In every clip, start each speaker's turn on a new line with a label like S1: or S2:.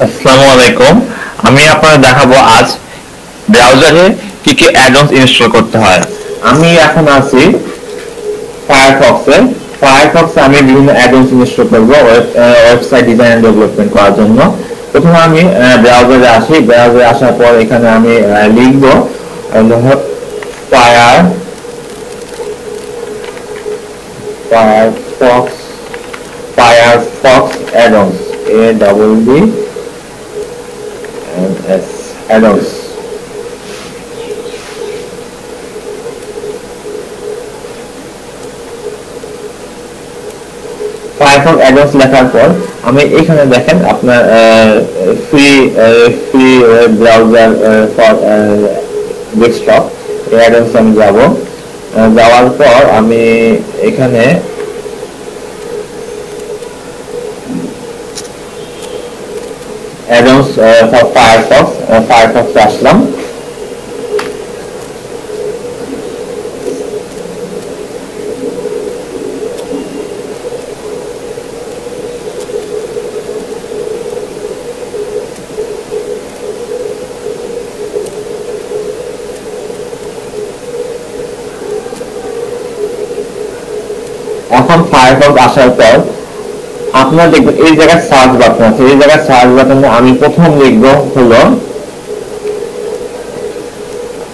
S1: আসসালামু আলাইকুম। আমি আপনাদের দেখাবো আজ ব্রাউজারে কি কি অ্যাড-অনস ইনস্টল করতে হয়। আমি এখন আছি ফায়ারফক্সে। ফায়ারফক্সে আমি বিভিন্ন অ্যাড-অনস ইনস্টল করব ওয়েবসাইট ডিজাইন এন্ড ডেভেলপমেন্ট করার জন্য। প্রথমে আমি ব্রাউজারে আসি। ব্রাউজারে আসার পর এখানে আমি লিখব fire Firefox Firefox অ্যাড-অনস ADDNS অ্যাড-অনস। Firefox অ্যাড-অনস লেখার পর আমি এখানে দেখেন আপনার free free web browser for desktop এই অ্যাড-অনস আমি যাব। যাওয়ার পর আমি এখানে অ্যাড-অনস ফর ফায়ারফক্স আসলাম। এখন ফায়ারফক্স আসার পর আপনারা দেখবেন এই জায়গায় সার্চ বাটন আছে। এই জায়গায় সার্চ বাটনে আমি প্রথম লিখবো হলো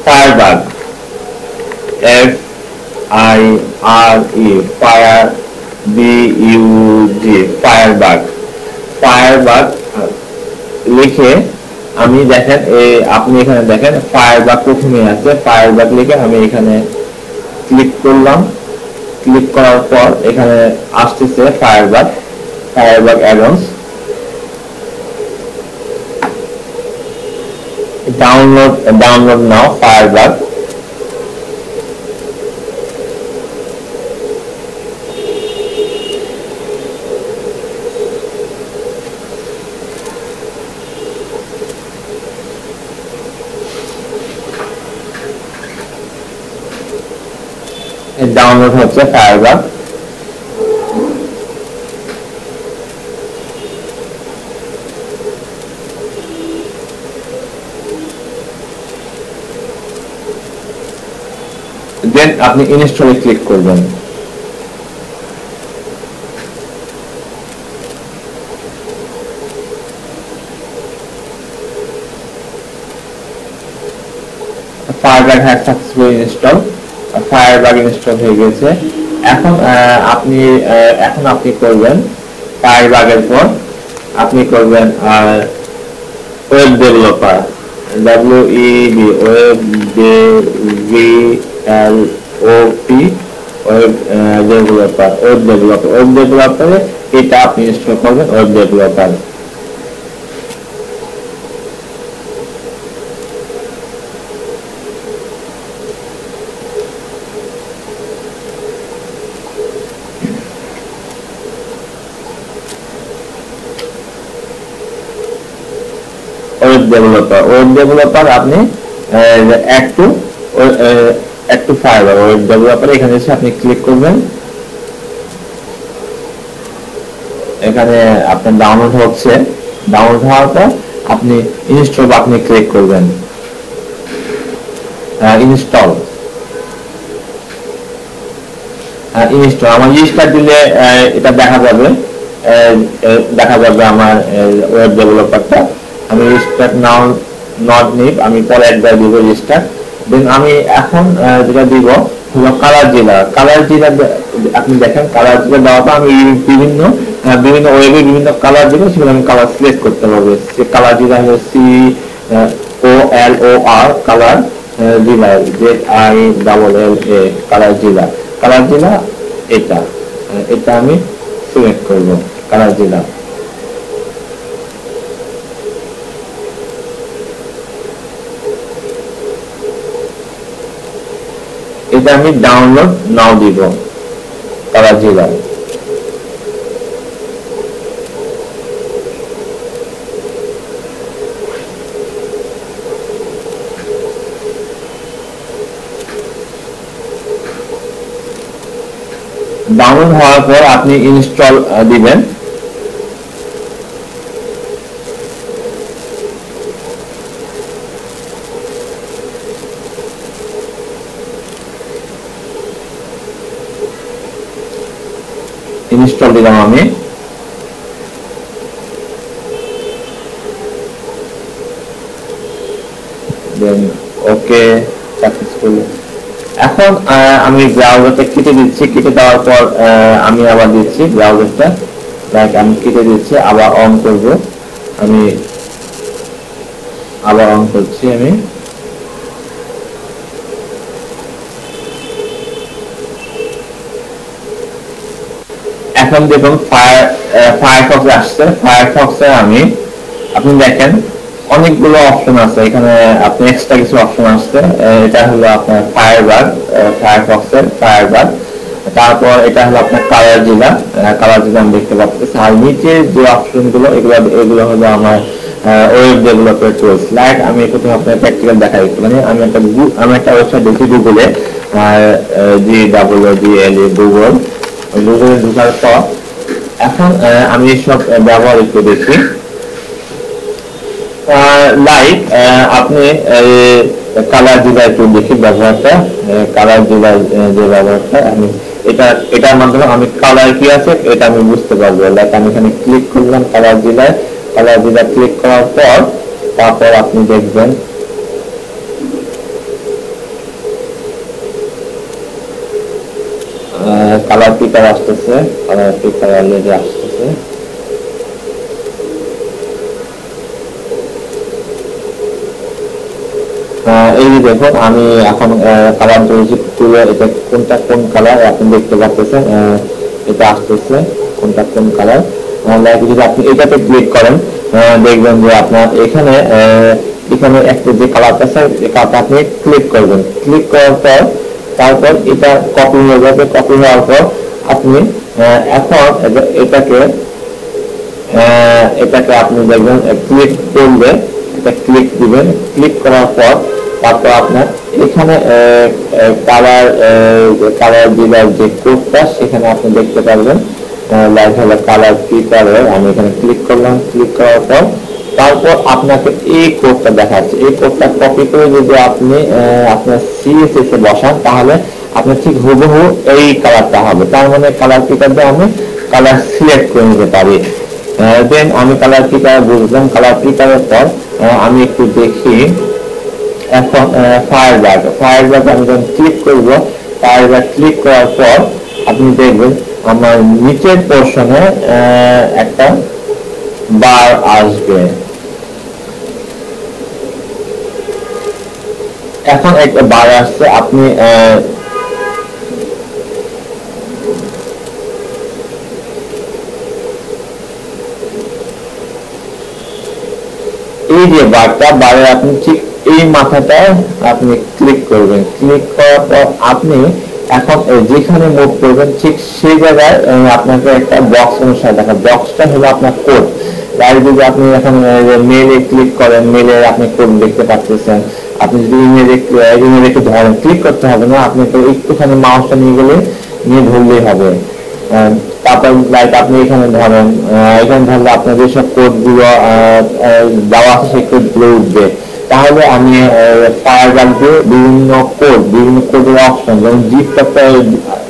S1: Firebug, FIRE, fire, BUG, Firebug. Firebug লিখে আমি দেখেন আপনি এখানে দেখেন ফায়ারবাগ প্রথমে আছে। ফায়ারবাগ লিখে আমি এখানে ক্লিক করলাম। ক্লিক করার পর এখানে আসতেছে Firebug add ons. Download now Firebug. Download হচ্ছে ফায়ারবাগ। দেন আপনি ইনস্টলে ক্লিক করবেন। Firebug has successfully install. Firebug install হয়ে গেছে। এখন আপনি করবেন ফায়ারবাগের পর আপনি করবেন web developer, WEB, web DEVLOP, web ডেভেলপারে এটা আপনি ইনস্টল করবেন। ওয়েব ডেভেলপার ওয়েব ডেভেলপার আপনি একটু ফায়ারবাগ ওয়েব ডেভেলপার এখানে এসে আপনি ক্লিক করবেন। এখানে আপনার ডাউনলোড হচ্ছে। ডাউনলোড হওয়ার পর আপনি ইনস্টল বাটনে ক্লিক করবেন। ইনস্টল আমার রিস্টার্ট দিলে এটা দেখা যাবে আমার ওয়েব ডেভেলপারটা। আমি রিস্টার্ট নাও নট নিড, আমি পরে একবার দিব রিস্টার্ট। দেন আমি এখন যেটা দিব হলো কালার জিলা। আপনি দেখেন কালার জিলা দেওয়াটা আমি বিভিন্ন ওয়েবে বিভিন্ন কালার দিব, সেগুলো আমি কালার সিলেক্ট করতে হবে। সে কালার জিলা হলো COLOR কালার জিলা, ZILLA কালার জিলা। কালার জিলা এটা আমি সিলেক্ট করব কালার জিলা। এটা আমি ডাউনলোড নাও দিব কালার জিলা। ডাউনলোড হওয়ার পর আপনি ইনস্টল দিবেন। ইনস্টল দিলাম আমি। দেন ওকে সাকসেসফুল। এখন আমি ব্রাউজারটা কেটে দিচ্ছি, কেটে দেওয়ার পর আমি আবার দিচ্ছি ব্রাউজারটা, লাইক আমি কেটে দিচ্ছি, আবার অন করব, আমি আবার অন করছি আমি। এখন দেখুন ফায়ারফক্স আসছে। ফায়ারফক্সে আপনি দেখেন অনেকগুলো অপশন আছে এখানে, আপনি এক্সট্রা কিছু অপশন আসছে। এটা হলো আপনার ফায়ারবার, ফায়ারফক্সের ফায়ারবার। তারপর এটা হলো আপনার কালার জিলা, আমি দেখতে পাচ্ছি। আর নিচে যে অপশন গুলো এগুলো হলো আমার ওয়েব ডেভেলপার টুলস। লাইক আমি প্রথমে আপনার প্র্যাকটিক্যাল দেখাই একটু, মানে আমি একটা ওয়েবসাইট দেখি গুগলে, গুগলে ঢোকার পর এখন আমি সব ব্যবহার একটু দেখি। লাইক আপনি কালার ডিভাইস একটু দেখি ব্যবহারটা, কালার ডিভাইস যে ব্যবহারটা আমি এটার মাধ্যমে আমি কালার কি আছে এটা আমি বুঝতে পারবো। লাইক আমি এখানে ক্লিক করলাম কালার ডিভাইস ক্লিক করার পর তারপর আপনি দেখবেন কালার পিকার আসতেছে, কালার পিকার অলরেডি আসতেছে। এই যে দেখুন আমি এখন কালার তুলে এটা কোনটা কোন কালার আপনি দেখতে পাচ্ছেন, এটা আসতেছে কোনটা কোন কালার। যদি আপনি এটাতে ক্লিক করেন দেখবেন যে আপনার এখানে একটা যে কালারটা আছে এই কালারটা আপনি ক্লিক করবেন। ক্লিক করার পর তারপর এটা কপি হয়ে যাবে। কপি হওয়ার পর আপনি এখন এটাকে আপনি দেখবেন ক্লিক করলে এটা ক্লিক দিবেন। ক্লিক করার পর তারপর আপনার এখানে কালার ডিলার যে কোডটা সেখানে আপনি দেখতে পারবেন, লাইক হলো কালার পিকারের। আমি এখানে ক্লিক করলাম। ক্লিক করার পর তারপর আপনাকে এই কোডটা দেখাচ্ছে। এই কোডটা কপি করে যদি আপনি আপনার সিএসএস এ বসান তাহলে আপনার ঠিক হুবহু এই কালারটা হবে। তার মানে কালার পিকার দিয়ে আমি কালার সিলেক্ট করে নিতে পারি। দেন আমি কালার পিকার বুঝলাম। কালার পিকারের পর আমি একটু দেখি এখন ফায়ারবার আমি যখন ক্লিক করব, ফায়ারবার ক্লিক করার পর আপনি দেখবেন আমার নিচের পোর্শনে একটা বার আসবে। এখন একটা বার আসছে, আপনি এই যে বারে আপনি ঠিক এই মাথাটায় আপনি ক্লিক করবেন। ক্লিক করার পর আপনি এখন যেখানে মুভ করবেন ঠিক সেই জায়গায় আপনাকে একটা বক্স অনুসারে দেখা, বক্সটা হলো আপনার কোড। তাই যদি আপনি এখন মেলে ক্লিক করেন, মেলে আপনি কোড দেখতে পাচ্ছেন। আপনি যদি ইমেলে একটু ধরেন, ক্লিক করতে হবে না, আপনি তো একটুখানি মাউসটা নিয়ে ধরলেই হবে। তারপর লাইক আপনি এখানে ধরেন, এখানে ধরলে আপনার যেসব কোড গুলো দেওয়া আছে সেই কোড গুলো উঠবে। তাহলে আমি ফায়ারবার দিয়ে বিভিন্ন কোডের অপশন, যেমন জিপটা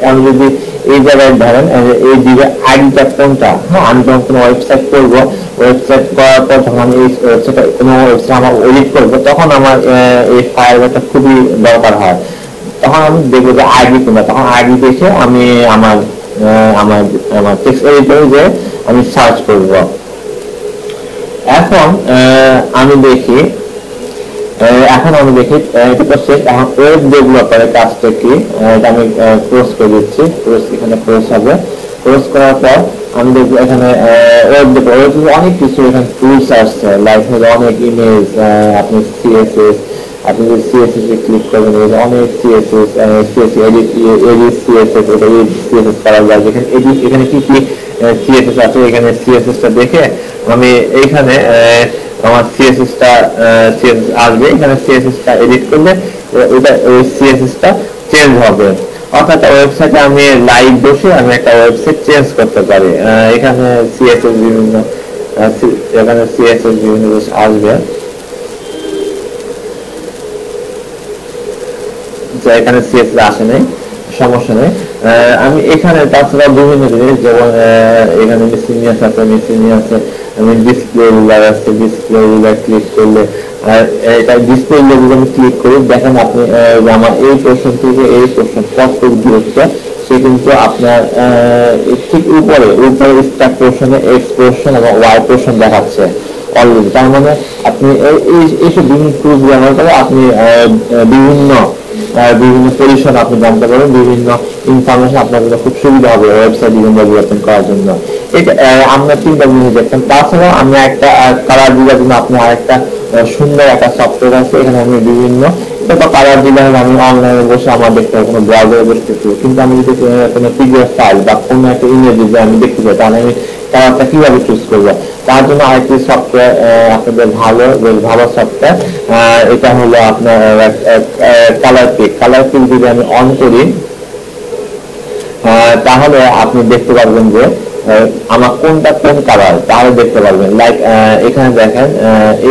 S1: আমি যদি এই জায়গায় ধরেন এই দিকে আইডিটা কোনটা, হ্যাঁ আমি যখন কোনো ওয়েবসাইট করবো, ওয়েবসাইট করার পর যখন আমি এই ওয়েবসাইট কোনো ওয়েবসাইট আমার এডিট করবো তখন আমার এই ফায়ারবারটা খুবই দরকার হয়। তখন আমি দেখবো যে আইডি কোনটা, তখন আইডি দেখে আমি আমার টেক্সট এডিটরে যে আমি সার্চ করব। এখন আমি দেখি এখন ওয়েব ডেভেলপারের কাজটা কি, এটা আমি ক্লোজ করে দিচ্ছি। এখানে ক্লোজ হবে। ক্লোজ করার পর আমি দেখবো এখানে ওয়েব ডেভেলপার অনেক কিছু এখানে টুলস আসছে, লাইক হলো অনেক ইমেজ, আপনি সিএসএস, আপনি যদি সিএসএস এ ক্লিক করবেন অনেক সিএসএস এডিট সিএসএস, এটা সিএসএস করা যায়। এখানে কি কি সিএসএস আছে, এখানে সিএসএস টা দেখে আমি এইখানে আমার সিএসএস আসবে। এখানে সিএসএস টা এডিট করলে ওই সিএসএস টা চেঞ্জ হবে। অর্থাৎ ওয়েবসাইটে আমি লাইভ বসে আমি একটা ওয়েবসাইট চেঞ্জ করতে পারি। এখানে সিএসএস বিভিন্ন আসবে। এখানে সিএসএস আসে নাই, সমস্যা নেই। আমি এখানে তাছাড়া বিভিন্ন জিনিস যেমন এখানে মিসিনিয়াস আছে, আমি ডিসপ্লে রুলার আছে, ডিসপ্লে রুলার ক্লিক করলে এটা ডিসপ্লে যদি আমি ক্লিক করি দেখেন আপনি যে আমার এই পোর্শন থেকে এই পোর্শন কতটুকু দূরত্ব সে কিন্তু আপনার ঠিক উপরে স্টার্ট পোর্শনে এক্স পোর্শন এবং ওয়াই পোর্শন দেখাচ্ছে অলরেডি। তার মানে আপনি এইসব বিভিন্ন টুলস ব্যবহার করে আপনি বিভিন্ন বিভিন্ন পরিসর আপনি জানতে পারবেন, বিভিন্ন ইনফরমেশন আপনার জন্য খুব সুবিধা হবে ওয়েবসাইট ডিজাইন ডেভেলপমেন্ট করার জন্য। এটা আমরা তিনটা জিনিস দেখছেন। তাছাড়াও আমি একটা কালার দিলার জন্য আপনি আরেকটা সুন্দর একটা সফটওয়্যার আছে, এখানে আমি বিভিন্ন কালার দিলে আমি অনলাইনে বসে আমার দেখতে হবে, কোনো ব্রাউজারে বসে দেখতে হবে। কিন্তু আমি যদি কোনো পিডিএফ ফাইল বা কোনো একটা ইমেজ যদি আমি দেখতে চাই তাহলে আমি কালারটা কিভাবে চুজ করবো? তার জন্য আরেকটি সফটওয়্যার আপনাদের বেশ ভালো সফটওয়্যার, এটা হলো আপনার কালার পিক যদি আমি অন করি তাহলে আপনি দেখতে পারবেন যে আমার কোনটা কোন কালার তাহলে দেখতে পারবেন। লাইক এখানে দেখেন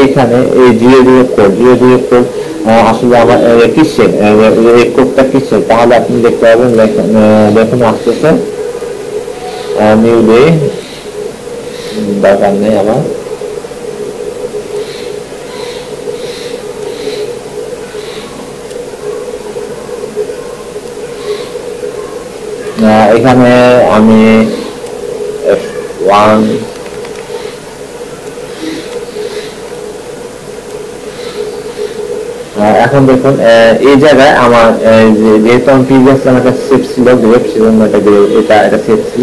S1: এইখানে এই জিরো কোড আসলে আমার কিসের, এই কোডটা কিসের তাহলে আপনি দেখতে পারবেন। দেখুন আসতেছে নিউ ডে, দরকার নেই আমার। এখানে আমি F1 এখন দেখুন এই জায়গায় আমার যেহেতু আমি প্রিভিয়াস একটা সেট ছিল গ্রেপ ছিল এটা সেট ছিল।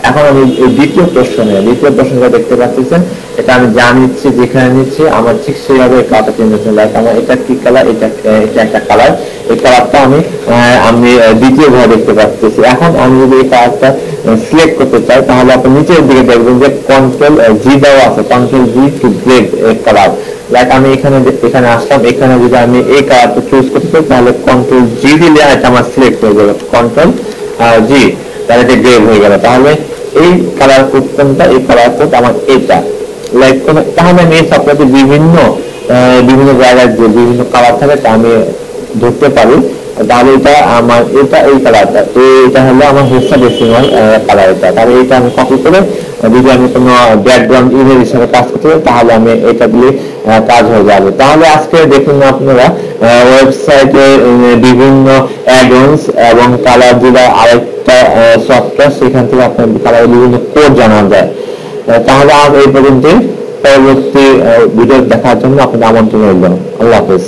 S1: এখন আমি দ্বিতীয় প্রশ্নটা দেখতে পাচ্ছেন, এটা আমি যা নিচ্ছি যেখানে নিচ্ছি আমার ঠিক সেইভাবে কালারটা চেঞ্জ হচ্ছে। লাইক আমার এটা কি কালার, এটা একটা কালার, এই কালারটা আমি দ্বিতীয় ভাবে দেখতে পাচ্ছি। এখন আমি যদি এই কালারটা সিলেক্ট করতে চাই তাহলে আপনি নিচের দিকে দেখবেন যে কন্ট্রোল জি দেওয়া আছে, control G to grade colour. Like আমি এখানে আসলাম, এখানে যদি আমি এই কালারটা চুজ করতে চাই তাহলে কন্ট্রোল জি দিলে এটা আমার সিলেক্ট হয়ে যাবে, কন্ট্রোল জি, তাহলে এটা গ্রে হয়ে গেল। তাহলে এই কালার কোড কোনটা, এই কালার কোড আমার এটা। লাইক তাহলে আমি এই সফটওয়্যারতে বিভিন্ন জায়গায় যে বিভিন্ন কালার থাকে তা আমি ধরতে পারি। তাহলে এটা আমার এই কালারটা, এটা হলো আমার হেক্সাডেসিমাল কালার। এটা তাহলে এটা আমি কপি করে যদি আমি কোনো ব্যাকগ্রাউন্ড ইমেজ হিসেবে কাজ করতে পারি তাহলে আমি এটা দিয়ে কাজ হয়ে যাবে। তাহলে আজকে দেখুন আপনারা ওয়েবসাইটে বিভিন্ন অ্যাডন্স এবং কালার দিলে আরেকটা সফটওয়্যার, সেখান থেকে আপনার কালার বিভিন্ন কোড জানা যায়। তাহলে আজ এই পর্যন্ত, পরবর্তী ভিডিও দেখার জন্য আপনাদের আমন্ত্রণ রইল। আল্লাহ হাফেজ।